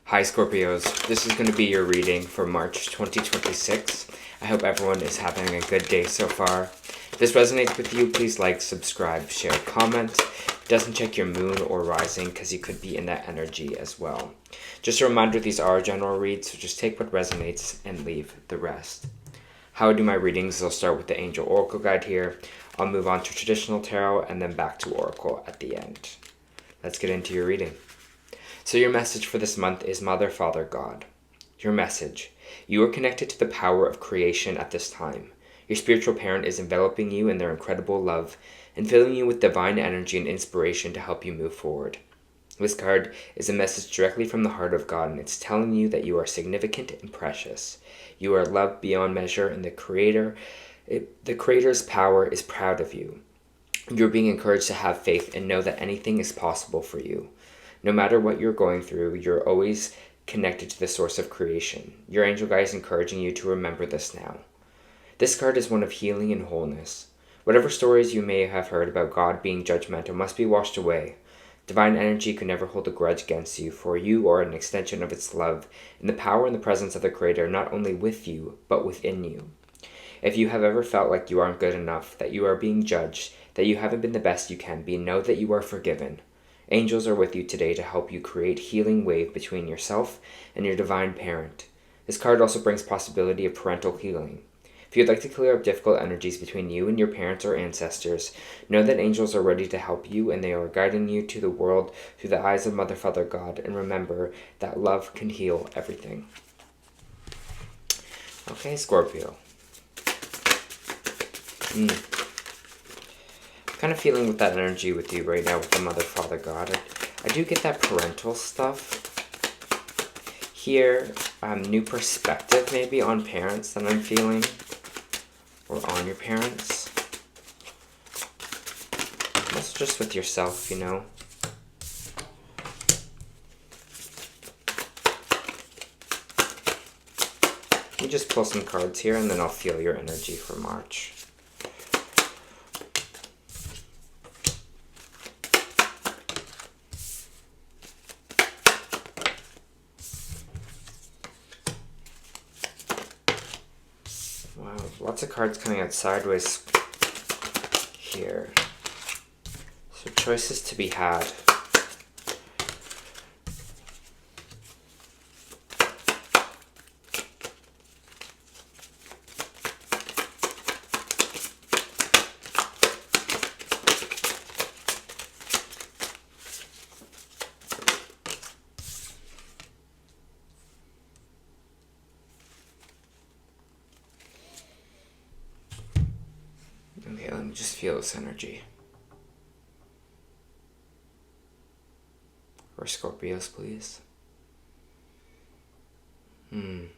Hi Scorpios, this is going to be your reading for March 2026. I hope everyone is having a good day so far. If this resonates with you, please like, subscribe, share, comment. It doesn't check your moon or rising because you could be in that energy as well. Just a reminder, these are general reads, so just take what resonates and leave the rest. How I do my readings, I'll start with the Angel Oracle Guide here. I'll move on to Traditional Tarot and then back to Oracle at the end. Let's get into your reading. So your message for this month is Mother, Father, God. Your message. You are connected to the power of creation at this time. Your spiritual parent is enveloping you in their incredible love and filling you with divine energy and inspiration to help you move forward. This card is a message directly from the heart of God, and it's telling you that you are significant and precious. You are loved beyond measure, and the Creator's power is proud of you. You're being encouraged to have faith and know that anything is possible for you. No matter what you're going through, you're always connected to the source of creation. Your angel guide is encouraging you to remember this now. This card is one of healing and wholeness. Whatever stories you may have heard about God being judgmental must be washed away. Divine energy can never hold a grudge against you, for you are an extension of its love and the power and the presence of the Creator not only with you, but within you. If you have ever felt like you aren't good enough, that you are being judged, that you haven't been the best you can be, know that you are forgiven. Angels are with you today to help you create healing wave between yourself and your divine parent. This card also brings possibility of parental healing. If you'd like to clear up difficult energies between you and your parents or ancestors, know that angels are ready to help you and they are guiding you to the world through the eyes of Mother, Father, God. And remember that love can heal everything. Okay, Scorpio. Kind of feeling with that energy with you right now with the Mother, Father, God. I do get that parental stuff here. New perspective maybe on parents that I'm feeling, or on your parents. Also just with yourself, you know. Let me just pull some cards here and then I'll feel your energy for March. Wow, lots of cards coming out sideways here. So choices to be had. Okay, let me just feel this energy. For Scorpios, please. Okay,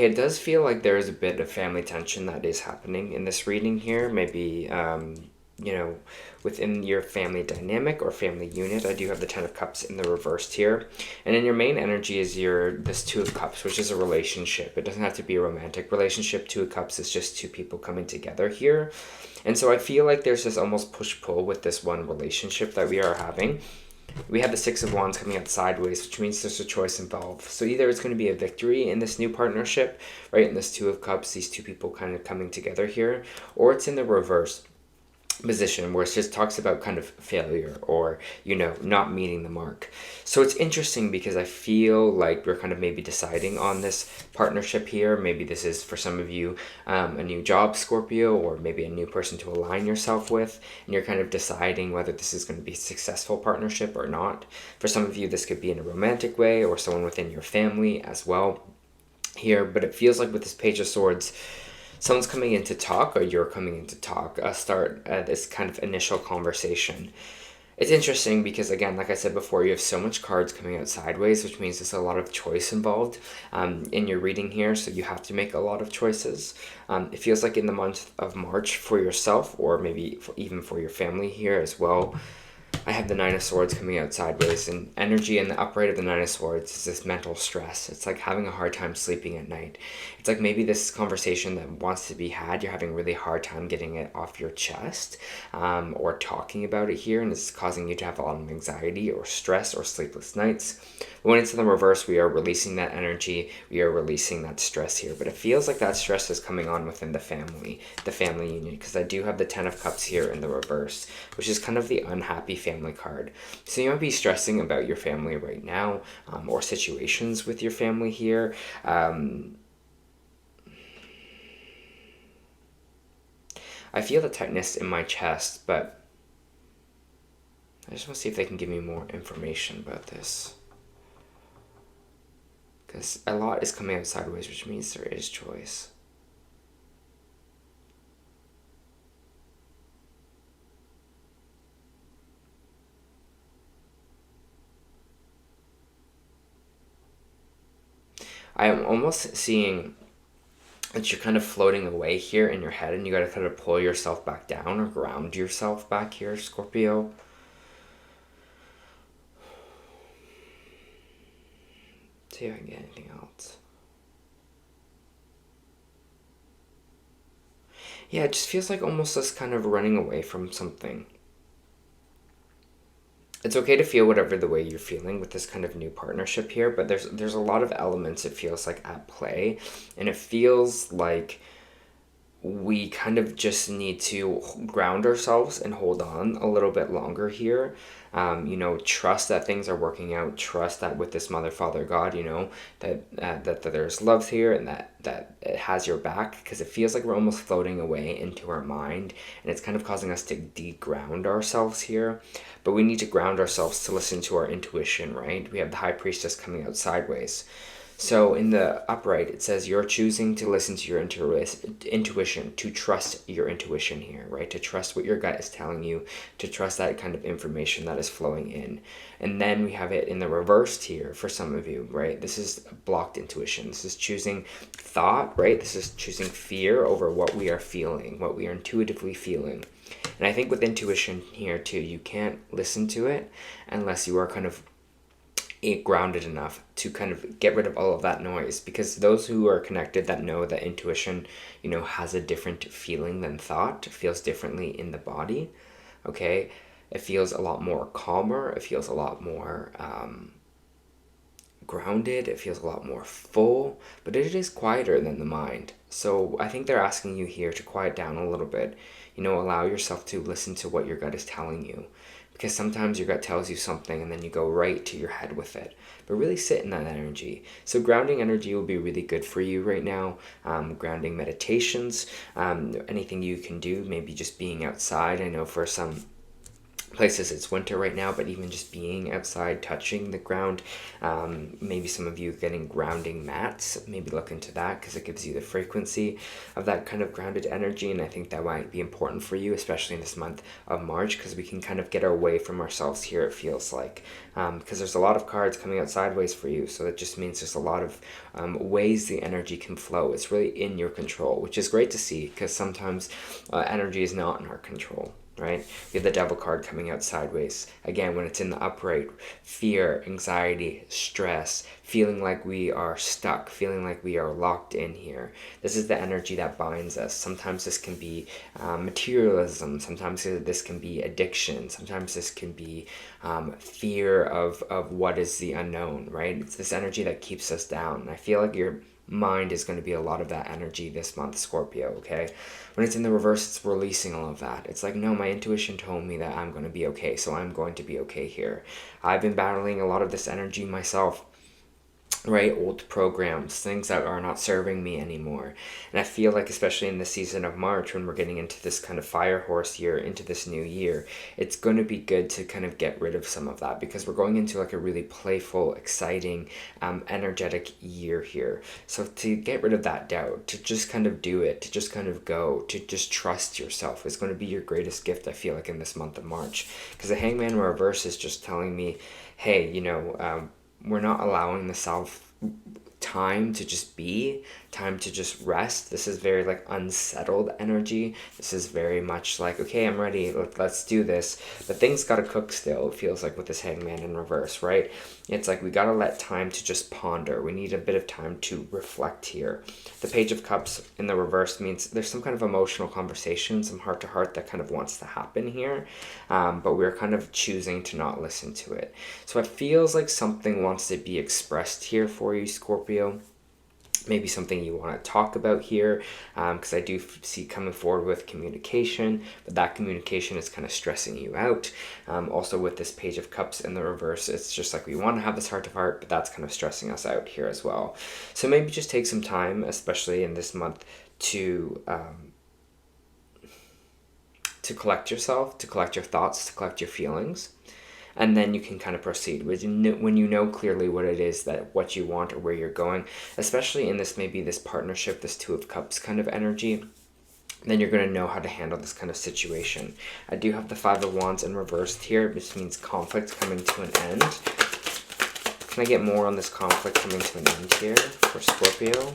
it does feel like there is a bit of family tension that is happening in this reading here. Maybe, you know, within your family dynamic or family unit. I do have the Ten of Cups in the reversed here. And in your main energy is this Two of Cups, which is a relationship. It doesn't have to be a romantic relationship. Two of Cups is just two people coming together here. And so I feel like there's this almost push-pull with this one relationship that we are having. We have the Six of Wands coming out sideways, which means there's a choice involved. So either it's going to be a victory in this new partnership, right, in this Two of Cups, these two people kind of coming together here, or it's in the reverse position where it just talks about kind of failure or, you know, not meeting the mark. So it's interesting because I feel like we're kind of maybe deciding on this partnership here. Maybe this is for some of you a new job, Scorpio, or maybe a new person to align yourself with, and you're kind of deciding whether this is going to be a successful partnership or not. For some of you, this could be in a romantic way or someone within your family as well here, but it feels like with this Page of Swords, someone's coming in to talk, or you're coming in to talk, start this kind of initial conversation. It's interesting because, again, like I said before, you have so much cards coming out sideways, which means there's a lot of choice involved in your reading here, so you have to make a lot of choices. It feels like in the month of March for yourself, or maybe even for your family here as well, I have the Nine of Swords coming out sideways, and energy in the upright of the Nine of Swords is this mental stress. It's like having a hard time sleeping at night. It's like maybe this conversation that wants to be had, you're having a really hard time getting it off your chest, or talking about it here, and it's causing you to have a lot of anxiety or stress or sleepless nights. But when it's in the reverse, we are releasing that energy, we are releasing that stress here. But it feels like that stress is coming on within the family union, because I do have the Ten of Cups here in the reverse, which is kind of the unhappy family card. So you might be stressing about your family right now, or situations with your family here. I feel the tightness in my chest, but I just want to see if they can give me more information about this. Because a lot is coming out sideways, which means there is choice. I am almost seeing that you're kind of floating away here in your head, and you got to kind of pull yourself back down or ground yourself back here, Scorpio. See if I can get anything else. Yeah, it just feels like almost us kind of running away from something. It's okay to feel whatever the way you're feeling with this kind of new partnership here, but there's a lot of elements it feels like at play, and it feels like we kind of just need to ground ourselves and hold on a little bit longer here. Trust that things are working out. Trust that with this Mother, Father, God, that there's love here, and that it has your back, because it feels like we're almost floating away into our mind, and it's kind of causing us to de-ground ourselves here. But we need to ground ourselves to listen to our intuition, right? We have the High Priestess coming out sideways. So in the upright, it says you're choosing to listen to your intuition, to trust your intuition here, right? To trust what your gut is telling you, to trust that kind of information that is flowing in. And then we have it in the reversed here for some of you, right? This is blocked intuition. This is choosing thought, right? This is choosing fear over what we are feeling, what we are intuitively feeling. And I think with intuition here too, you can't listen to it unless you are kind of grounded enough to kind of get rid of all of that noise, because those who are connected that know that intuition has a different feeling than thought, feels differently in the body. Okay, it feels a lot more calmer, it feels a lot more grounded, it feels a lot more full, but it is quieter than the mind. So I think they're asking you here to quiet down a little bit, allow yourself to listen to what your gut is telling you, because sometimes your gut tells you something and then you go right to your head with it. But really sit in that energy. So grounding energy will be really good for you right now. Grounding meditations, anything you can do, maybe just being outside. I know for some places it's winter right now, but even just being outside, touching the ground, maybe some of you getting grounding mats, maybe look into that, because it gives you the frequency of that kind of grounded energy. And I think that might be important for you, especially in this month of March, because we can kind of get away from ourselves here, it feels like, because there's a lot of cards coming out sideways for you. So that just means there's a lot of ways the energy can flow. It's really in your control, which is great to see, because sometimes energy is not in our control. Right? We have the Devil card coming out sideways. Again, when it's in the upright, fear, anxiety, stress, feeling like we are stuck, feeling like we are locked in here. This is the energy that binds us. Sometimes this can be materialism. Sometimes this can be addiction. Sometimes this can be fear of what is the unknown, right? It's this energy that keeps us down. And I feel like your mind is going to be a lot of that energy this month, Scorpio, okay? When it's in the reverse, it's releasing all of that. It's like, no, my intuition told me that I'm going to be okay, so I'm going to be okay here. I've been battling a lot of this energy myself, right? Old programs, things that are not serving me anymore. And I feel like, especially in the season of March, when we're getting into this kind of fire horse year, into this new year, it's going to be good to kind of get rid of some of that, because we're going into like a really playful, exciting, energetic year here. So to get rid of that doubt, to just kind of do it, to just kind of go, to just trust yourself is going to be your greatest gift, I feel like, in this month of March. Because the Hangman reverse is just telling me, hey, we're not allowing the self time to just be, time to just rest. This is very like unsettled energy. This is very much like, okay, I'm ready, let's do this. But things gotta cook still, it feels like, with this Hangman in reverse, right? It's like we gotta let time to just ponder. We need a bit of time to reflect here. The Page of Cups in the reverse means there's some kind of emotional conversation, some heart to heart that kind of wants to happen here, but we're kind of choosing to not listen to it. So it feels like something wants to be expressed here for you, Scorpio. Maybe something you want to talk about here, because I do see coming forward with communication, but that communication is kind of stressing you out. Also with this Page of Cups in the reverse, it's just like we want to have this heart to heart, but that's kind of stressing us out here as well. So maybe just take some time, especially in this month, to collect yourself, to collect your thoughts, to collect your feelings. And then you can kind of proceed when you know clearly what it is, that what you want or where you're going, especially in this, maybe this partnership, this Two of Cups kind of energy. Then you're going to know how to handle this kind of situation. I do have the Five of Wands in reversed here, which means conflict coming to an end. Can I get more on this conflict coming to an end here for Scorpio?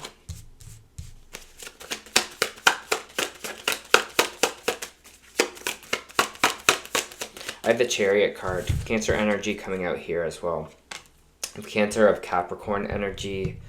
I have the Chariot card, Cancer energy coming out here as well. I have Cancer of Capricorn energy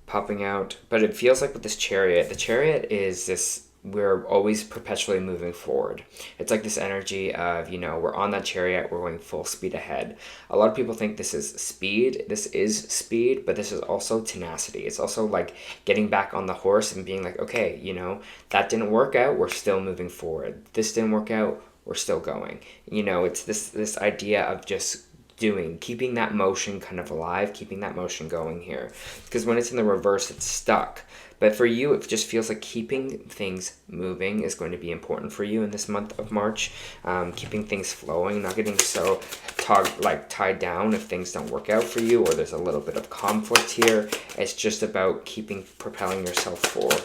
popping out, but it feels like with this Chariot, the Chariot is this, we're always perpetually moving forward. It's like this energy of, you know, we're on that Chariot, we're going full speed ahead. A lot of people think this is speed. This is speed, but this is also tenacity. It's also like getting back on the horse and being like, okay, you know, that didn't work out, we're still moving forward. This didn't work out, we're still going. You know, it's this idea of just doing, keeping that motion kind of alive, keeping that motion going here. Because when it's in the reverse, it's stuck. But for you, it just feels like keeping things moving is going to be important for you in this month of March. Keeping things flowing, not getting so tied down if things don't work out for you or there's a little bit of conflict here. It's just about propelling yourself forward.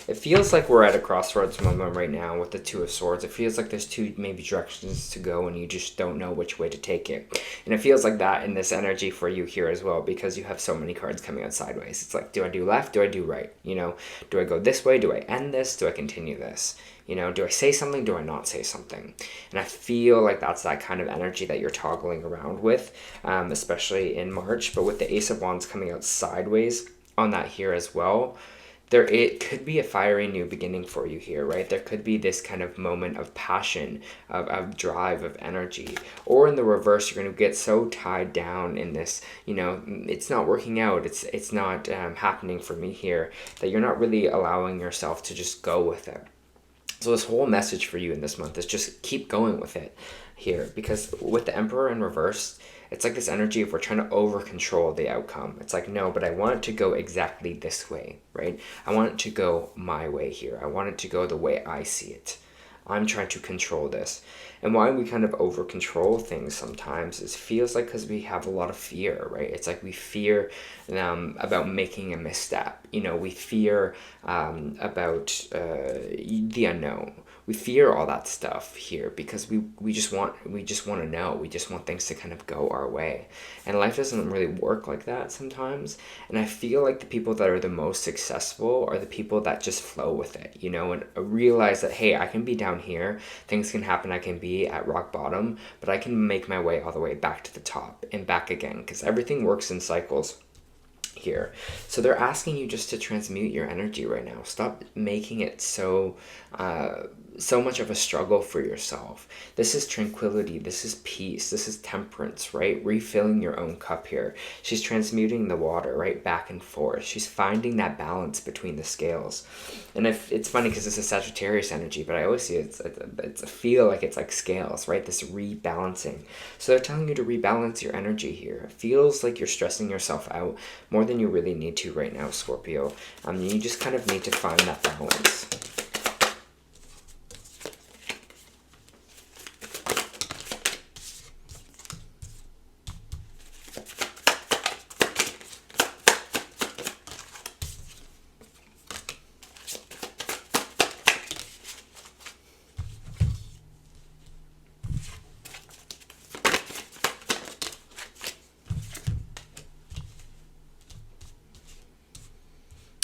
It feels like we're at a crossroads moment right now with the Two of Swords. It feels like there's two maybe directions to go and you just don't know which way to take it. And it feels like that in this energy for you here as well, because you have so many cards coming out sideways. It's like, do I do left? Do I do right? You know, do I go this way? Do I end this? Do I continue this? You know, do I say something? Do I not say something? And I feel like that's that kind of energy that you're toggling around with, especially in March. But with the Ace of Wands coming out sideways on that here as well, it could be a fiery new beginning for you here, right? There could be this kind of moment of passion, of drive, of energy. Or in the reverse, you're going to get so tied down in this, you know, it's not working out, it's not happening for me here, that you're not really allowing yourself to just go with it. So this whole message for you in this month is just keep going with it here, because with the Emperor in reverse, it's like this energy of we're trying to over control the outcome. It's like, no, but I want it to go exactly this way, right? I want it to go my way here. I want it to go the way I see it. I'm trying to control this. And why we kind of over control things sometimes is feels like because we have a lot of fear, right? It's like we fear about making a misstep. You know, we fear about the unknown. We fear all that stuff here because we just want to know. We just want things to kind of go our way. And life doesn't really work like that sometimes. And I feel like the people that are the most successful are the people that just flow with it, you know, and realize that, hey, I can be down here, things can happen, I can be at rock bottom, but I can make my way all the way back to the top and back again, because everything works in cycles here. So they're asking you just to transmute your energy right now. Stop making it so much of a struggle for yourself. This is tranquility, this is peace, this is temperance, right? Refilling your own cup here. She's transmuting the water, right, back and forth. She's finding that balance between the scales. And it's funny because it's a Sagittarius energy, but I always see it's a feel like it's like scales, right? This rebalancing. So they're telling you to rebalance your energy here. It feels like you're stressing yourself out more than you really need to right now, Scorpio. You just kind of need to find that balance.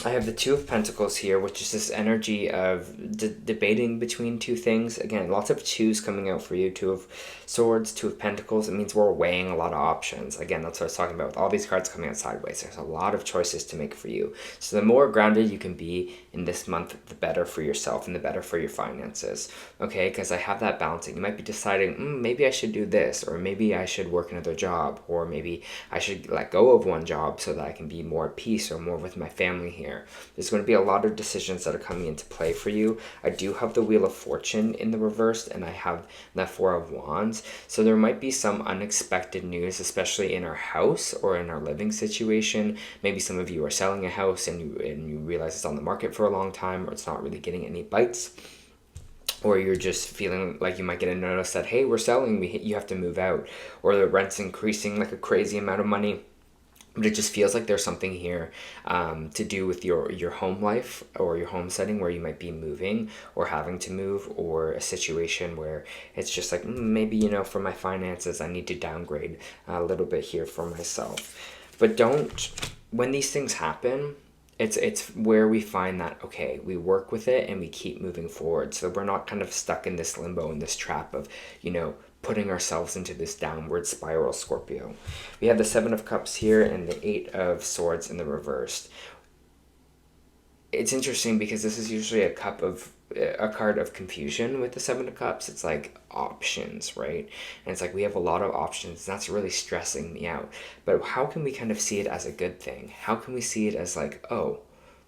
I have the Two of Pentacles here, which is this energy of debating between two things. Again, lots of twos coming out for you. Two of Swords, Two of Pentacles. It means we're weighing a lot of options. Again, that's what I was talking about with all these cards coming out sideways. There's a lot of choices to make for you. So the more grounded you can be in this month, the better for yourself and the better for your finances. Okay, because I have that balancing. You might be deciding, maybe I should do this, or maybe I should work another job, or maybe I should let go of one job so that I can be more at peace or more with my family here. There's going to be a lot of decisions that are coming into play for you. I do have the Wheel of Fortune in the reversed, and I have the Four of Wands. So there might be some unexpected news, especially in our house or in our living situation. Maybe some of you are selling a house and you realize it's on the market for a long time, or it's not really getting any bites. Or you're just feeling like you might get a notice that, hey, we're selling, you have to move out. Or the rent's increasing like a crazy amount of money. But it just feels like there's something here to do with your home life or your home setting where you might be moving or having to move, or a situation where it's just like, maybe, you know, for my finances, I need to downgrade a little bit here for myself. But when these things happen, it's where we find that, okay, we work with it and we keep moving forward. So we're not kind of stuck in this limbo, in this trap of, you know, putting ourselves into this downward spiral, Scorpio. We have the Seven of Cups here and the Eight of Swords in the reversed. It's interesting because this is usually a card of confusion with the Seven of Cups. It's like options, right? And it's like we have a lot of options, and that's really stressing me out. But how can we kind of see it as a good thing? How can we see it as like, oh,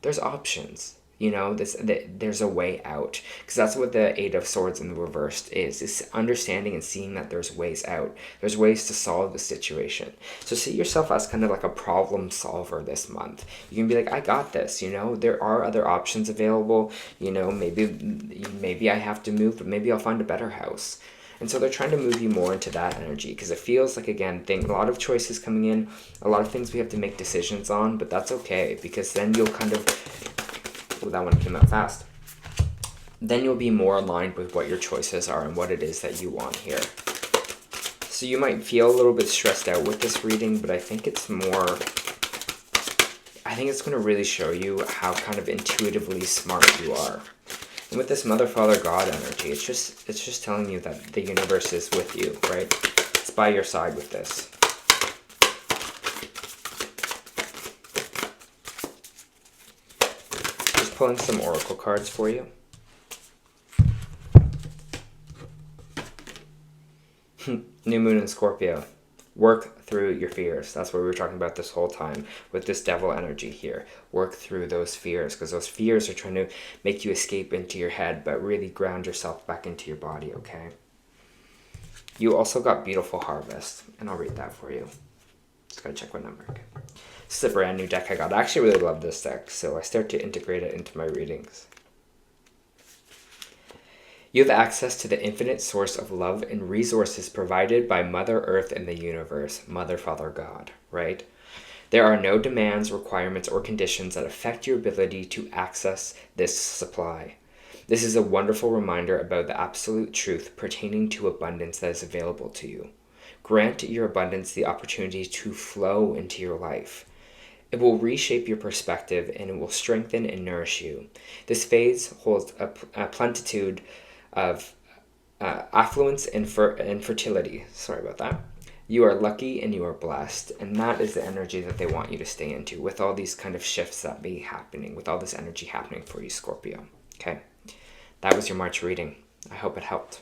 there's options? You know, there's a way out, because that's what the Eight of Swords in the reversed is understanding and seeing that there's ways out. There's ways to solve the situation. So see yourself as kind of like a problem solver this month. You can be like, I got this, you know, there are other options available. You know, maybe I have to move, but maybe I'll find a better house. And so they're trying to move you more into that energy, because it feels like, again, a lot of choices coming in, a lot of things we have to make decisions on, but that's okay, because then you'll kind of... Oh, that one came out fast. Then you'll be more aligned with what your choices are and what it is that you want here. So you might feel a little bit stressed out with this reading, but I think it's going to really show you how kind of intuitively smart you are. And with this Mother, Father, God energy, it's just telling you that the universe is with you, right? It's by your side with this. Pulling some oracle cards for you. New Moon in Scorpio. Work through your fears. That's what we were talking about this whole time with this devil energy here. Work through those fears, because those fears are trying to make you escape into your head, but really ground yourself back into your body, okay? You also got Beautiful Harvest, and I'll read that for you. Just gotta check what number. Okay. This is a brand new deck I got. I actually really love this deck, so I start to integrate it into my readings. You have access to the infinite source of love and resources provided by Mother Earth and the universe, Mother, Father, God, right? There are no demands, requirements, or conditions that affect your ability to access this supply. This is a wonderful reminder about the absolute truth pertaining to abundance that is available to you. Grant your abundance the opportunity to flow into your life. It will reshape your perspective, and it will strengthen and nourish you. This phase holds a plenitude of affluence and fertility. Sorry about that. You are lucky and you are blessed, and that is the energy that they want you to stay into with all these kind of shifts that be happening, with all this energy happening for you, Scorpio. Okay, that was your March reading. I hope it helped.